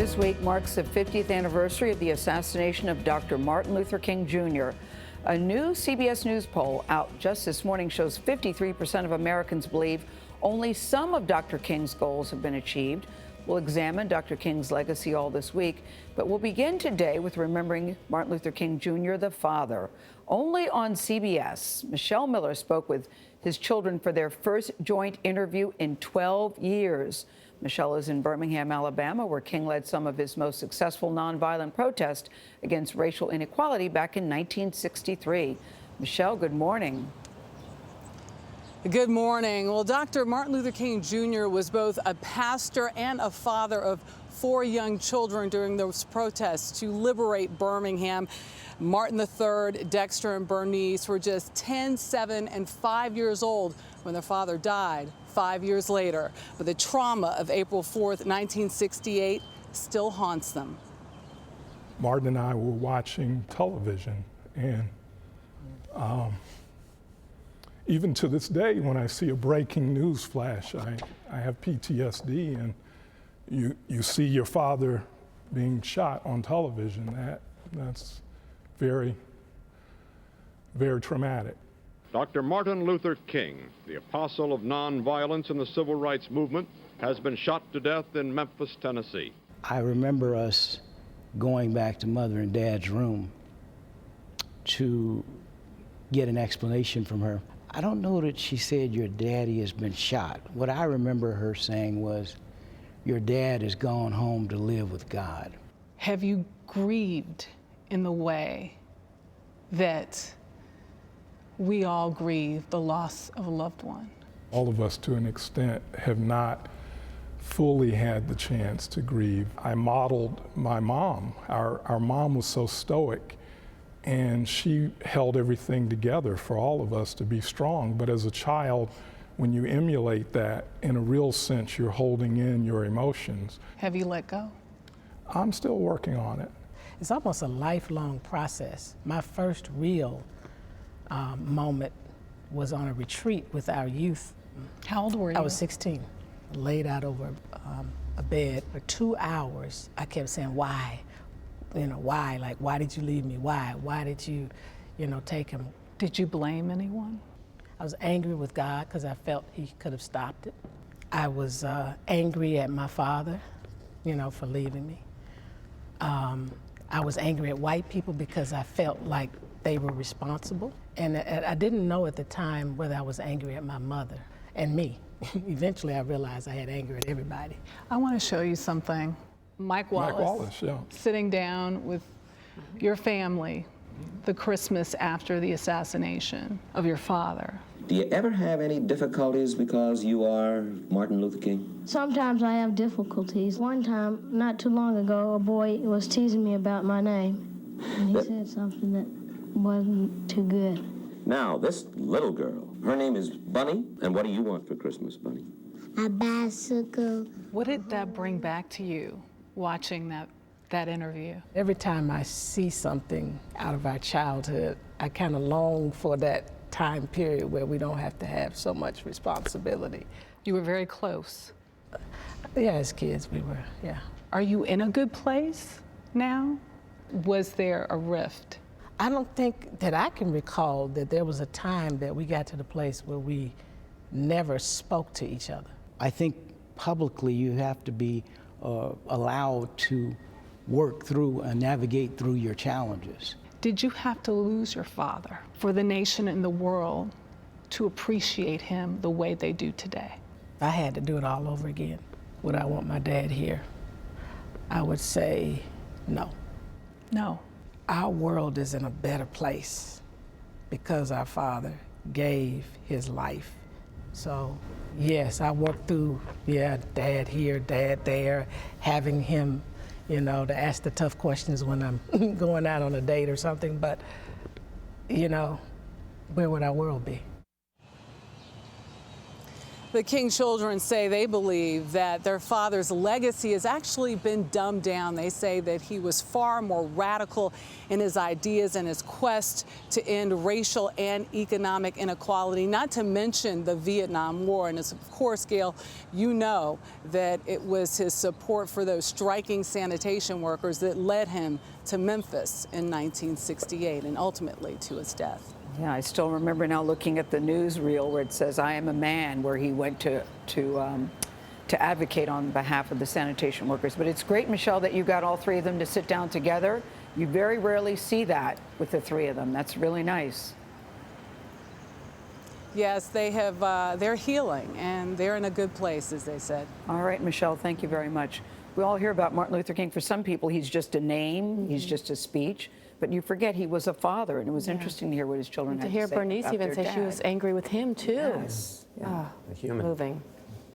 This week marks the 50th anniversary of the assassination of Dr. Martin Luther King Jr. A new CBS News poll out just this morning shows 53% of Americans believe only some of Dr. King's goals have been achieved. We'll examine Dr. King's legacy all this week, but we'll begin today with remembering Martin Luther King Jr., the father. Only on CBS, Michelle Miller spoke with his children for their first joint interview in 12 years. Michelle is in Birmingham, Alabama, where King led some of his most successful nonviolent protests against racial inequality back in 1963. Michelle, good morning. Good morning. Well, Dr. Martin Luther King Jr. was both a pastor and a father of 4 young children during those protests to liberate Birmingham. Martin III, Dexter, and Bernice were just 10, 7, and 5 years old when their father died 5 years later. But the trauma of April 4th, 1968 still haunts them. Martin and I were watching television, and even to this day, when I see a breaking news flash, I have PTSD, and you see your father being shot on television. That's very, very traumatic. Dr. Martin Luther King, the apostle of nonviolence in the civil rights movement, has been shot to death in Memphis, Tennessee. I remember us going back to Mother and Dad's room to get an explanation from her. I don't know that she said your daddy has been shot. What I remember her saying was, your dad has gone home to live with God. Have you grieved in the way that we all grieve the loss of a loved one? All of us, to an extent, have not fully had the chance to grieve. I modeled my mom. Our mom was so stoic, and she held everything together for all of us to be strong. But as a child, when you emulate that, in a real sense, you're holding in your emotions. Have you let go? I'm still working on it. It's almost a lifelong process. My first real moment was on a retreat with our youth. How old were you? I was 16. Laid out over a bed for 2 hours. I kept saying, why? You know, why? Like, why did you leave me? Why? Why did you, take him? Did you blame anyone? I was angry with God because I felt he could have stopped it. I was angry at my father, for leaving me. I was angry at white people because I felt like they were responsible. And I didn't know at the time whether I was angry at my mother and me. Eventually I realized I had anger at everybody. I want to show you something. Mike Wallace, yeah. Sitting down with your family the Christmas after the assassination of your father. Do you ever have any difficulties because you are Martin Luther King? Sometimes I have difficulties. One time, not too long ago, a boy was teasing me about my name, and he said something that wasn't too good. Now, this little girl, her name is Bunny, and what do you want for Christmas, Bunny? A bicycle. What did that bring back to you, watching that interview? Every time I see something out of our childhood, I kind of long for that time period where we don't have to have so much responsibility. You were very close. Yeah, as kids we were, yeah. Are you in a good place now? Was there a rift? I don't think that I can recall that there was a time that we got to the place where we never spoke to each other. I think publicly you have to be allowed to work through and navigate through your challenges. Did you have to lose your father for the nation and the world to appreciate him the way they do today? If I had to do it all over again, would I want my dad here? I would say no. No. Our world is in a better place because our father gave his life. So yes, I worked through, dad here, dad there, having him, to ask the tough questions when I'm going out on a date or something, but, where would our world be? The King children say they believe that their father's legacy has actually been dumbed down. They say that he was far more radical in his ideas and his quest to end racial and economic inequality, not to mention the Vietnam War. And of course, Gayle, you know that it was his support for those striking sanitation workers that led him to Memphis in 1968 and ultimately to his death. Yeah, I still remember now looking at the newsreel where it says, "I am a man," where he went to advocate on behalf of the sanitation workers. But it's great, Michelle, that you got all three of them to sit down together. You very rarely see that with the three of them. That's really nice. Yes, they have. They're healing, and they're in a good place, as they said. All right, Michelle, thank you very much. We all hear about Martin Luther King. For some people, he's just a name. He's just a speech. But you forget he was a father, and it was interesting to hear what his children had to say. To hear Bernice even say she was angry with him, too. Yes. Yeah. Moving.